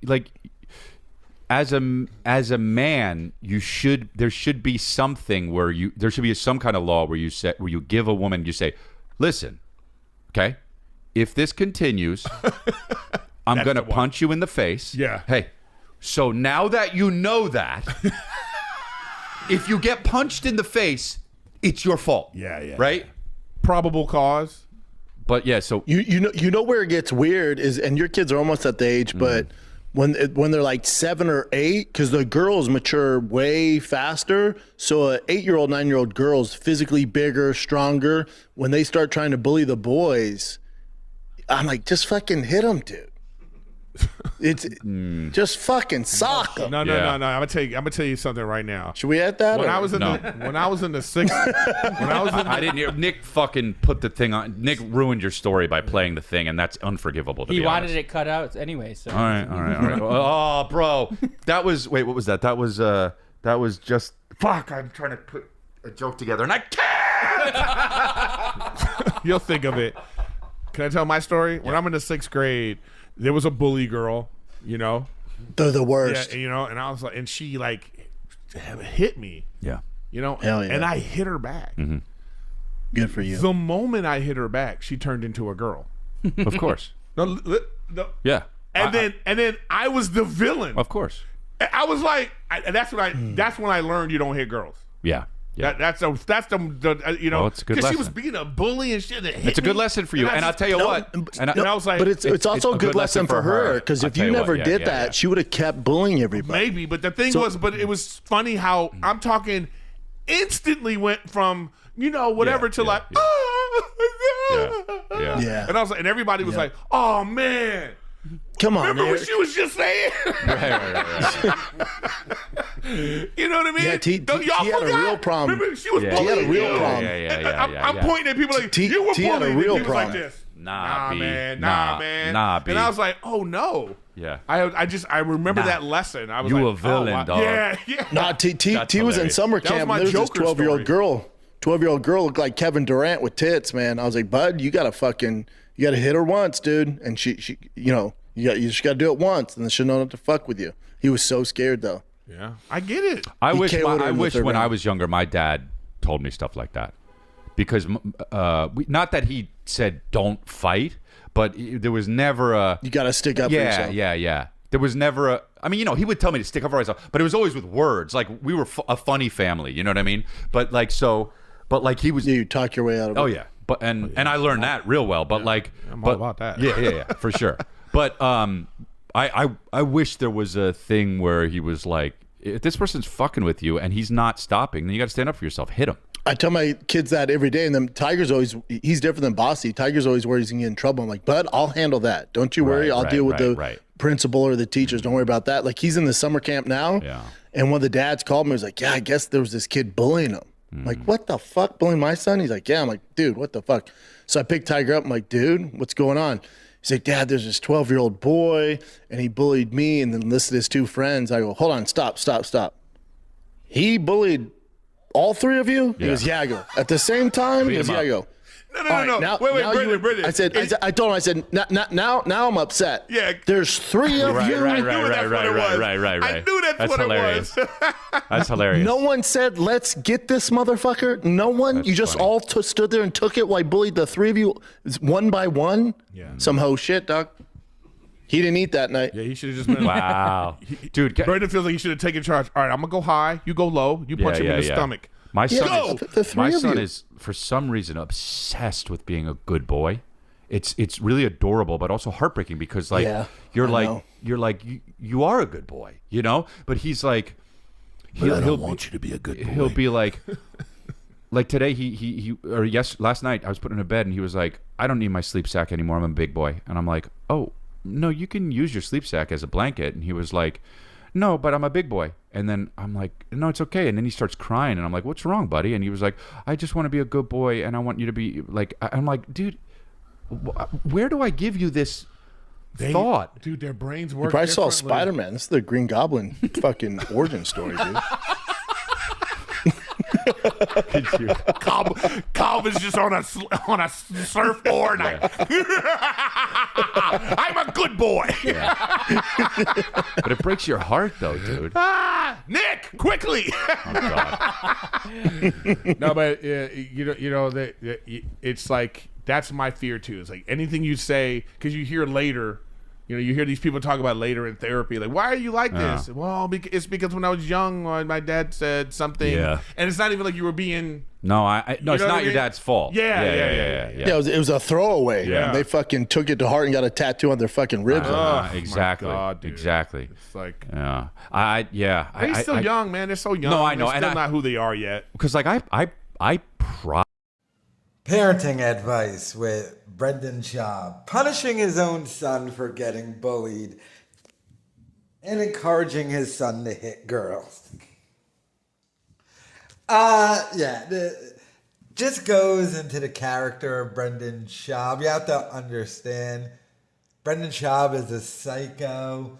like as a man, there should be something where there should be some kind of law where you give a woman, you say, listen, okay, if this continues, I'm going to punch you in the face. Yeah. Hey, so now that you know that, if you get punched in the face, it's your fault. Yeah. Right? Probable cause. But yeah, so you know where it gets weird is, and your kids are almost at the age, but when they're like 7 or 8, because the girls mature way faster. So a 8-year-old, 9-year-old girl's physically bigger, stronger. When they start trying to bully the boys, I'm like, just fucking hit them, dude. It's just fucking sock them. No. I'm gonna tell you something right now. Should we add that? When I was in the sixth, I didn't hear Nick fucking put the thing on. Nick ruined your story by playing the thing, and that's unforgivable. He wanted it cut out anyway. So all right. Oh, bro, that was what was that? That was just fuck. I'm trying to put a joke together, and I can't. You'll think of it. Can I tell my story? When I'm in the 6th grade, there was a bully girl, you know. They're the worst. Yeah, you know, and I was like, and she like hit me. Yeah. You know, Hell yeah. And I hit her back. Mm-hmm. Good for you. The moment I hit her back, she turned into a girl. Of course. No. Yeah. And then I was the villain. Of course. I was like, that's when I learned you don't hit girls. Yeah. Yeah. That's the you know, Well, it's a good because she lesson. was being a bully and shit. It's a good lesson for you, and I'll tell you what. And I was like, but it's also a good lesson for her, because if you never did that, she would have kept bullying everybody. maybe, but the thing was, it was funny how I'm talking instantly went from, you know, whatever to like, Yeah. and I was like, and everybody was like, oh man. Come on, Remember Eric. what she was just saying? Right. You know what I mean? Yeah, T Y'all had a forgot? real problem. Remember, she was Yeah. bullying He had a real you. problem. Yeah. I'm pointing at people like, T you were had a bullying. real And he was like problem. this. Nah, B. man. Nah, B. And I was like, oh no. Yeah. I remember that lesson. I was You like, a villain, oh, wow. dog. Yeah. Nah, T was in hilarious. summer That was camp. my And there was this Joker 12-year-old story. girl. 12-year-old girl looked like Kevin Durant with tits, man. I was like, bud, you gotta hit her once, dude. And she you know, you just gotta do it once, and then she'll know not to fuck with you. He was so scared though. Yeah. I get it. I wish KO'd her with her when I gun. was younger, my dad told me stuff like that, because not that he said don't fight, but there was never a You gotta stick up for yourself. yeah. There was never a. I mean, you know, he would tell me to stick up for myself, but it was always with words. Like we were a funny family, you know what I mean? But like he was. You talk your way out of it. Oh yeah, but and I learned that real well. But I'm all about that. Yeah, for sure. But I wish there was a thing where he was like, if this person's fucking with you and he's not stopping, then you got to stand up for yourself. Hit him. I tell my kids that every day, and then Tiger's he's different than Bossy. Tiger's always worried he's gonna get in trouble. I'm like, bud, I'll handle that. Don't you worry. I'll deal with the principal or the teachers. Don't worry about that. Like, he's in the summer camp now. Yeah. And one of the dads called me. He was like, yeah, I guess there was this kid bullying him. I'm like, what the fuck? Bullying my son? He's like, yeah. I'm like, dude, what the fuck? So I picked Tiger up. I'm like, dude, what's going on? He's like, Dad, there's this 12-year-old boy, and he bullied me and then listed his 2 friends. I go, hold on, stop. He bullied all 3 of you? He goes, yeah. I go, at the same time? He goes, yeah. I go, No. Now, Wait, now Brendan. I told him, I said, now I'm upset. Yeah. There's 3 of you. Right. I knew that's what hilarious. it was. That's hilarious. No one said, let's get this motherfucker. No one. That's you just funny. all stood there and took it while I bullied the 3 of you one by one. Yeah. Some hoe shit, dog. He didn't eat that night. Yeah, he should have just been. Wow, dude. Brendan feels like he should have taken charge. All right, I'm gonna go high. You go low. You punch him in the stomach. My son, go! The 3 of you. is for some reason obsessed with being a good boy. It's really adorable, but also heartbreaking because you are a good boy, you know. But he's like, he'll want you to be a good boy. He'll be like today last night I was putting him to bed and he was like, I don't need my sleep sack anymore. I'm a big boy, and I'm like, oh no, you can use your sleep sack as a blanket. And he was like, no, but I'm a big boy. And then I'm like, no, it's okay. And then he starts crying, and I'm like, what's wrong, buddy? And he was like, I just want to be a good boy, and I want you to be like. I'm like, dude, where do I give you this thought? Dude, their brains work. You probably saw differently. Spider-Man. This is the Green Goblin fucking origin story, dude. Could you? Cobb is just on a surfboard. And I'm a good boy. But it breaks your heart, though, dude. Nick, quickly. Oh, God. No, but it's like that's my fear too. It's like anything you say, because you hear later. You hear these people talk about later in therapy, like, why are you like this? Well, it's because when I was young, my dad said something. Yeah. And it's not even like you were being... No, it's not your dad's fault. Yeah. Yeah, it was a throwaway. Yeah. They fucking took it to heart and got a tattoo on their fucking ribs. Exactly. My God, dude. Exactly. It's like... Yeah. They're still young, man. They're so young. No, I know. They're still not who they are yet. Because, like, I Parenting advice with Brendan Schaub, punishing his own son for getting bullied and encouraging his son to hit girls. Just goes into the character of Brendan Schaub. You have to understand, Brendan Schaub is a psycho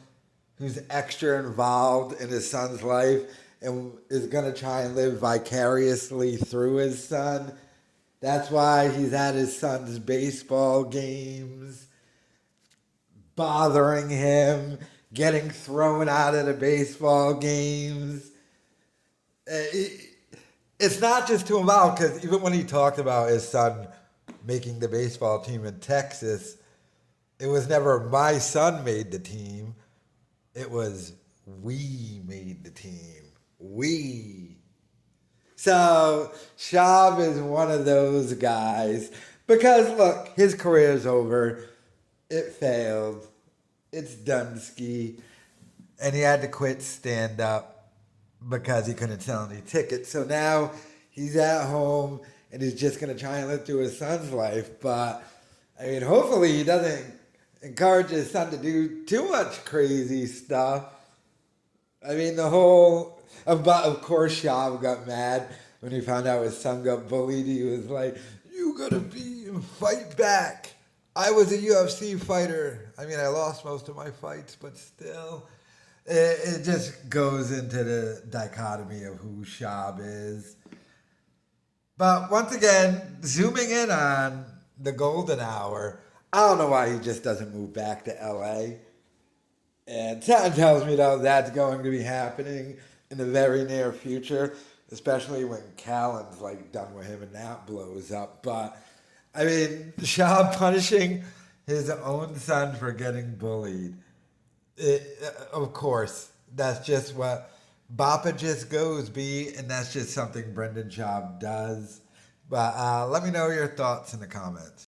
who's extra involved in his son's life and is going to try and live vicariously through his son. That's why he's at his son's baseball games, bothering him, getting thrown out of the baseball games. It's not just too involved, because even when he talked about his son making the baseball team in Texas, it was never my son made the team. It was we made the team. We. So Schaub is one of those guys because, look, his career's over. It failed. It's Dunsky. And he had to quit stand-up because he couldn't sell any tickets. So now he's at home and he's just going to try and live through his son's life. But, I mean, hopefully he doesn't encourage his son to do too much crazy stuff. I mean, of course, Schaub got mad when he found out his son got bullied. He was like, "You gotta fight back. I was a UFC fighter. I mean, I lost most of my fights, but still." It just goes into the dichotomy of who Schaub is. But once again, zooming in on the golden hour, I don't know why he just doesn't move back to LA. And something tells me, though, that's going to be happening in the very near future, especially when Callan's done with him and that blows up. But, I mean, Schaub punishing his own son for getting bullied. Of course, that's just what Boppa just goes be, and that's just something Brendan Schaub does. But let me know your thoughts in the comments.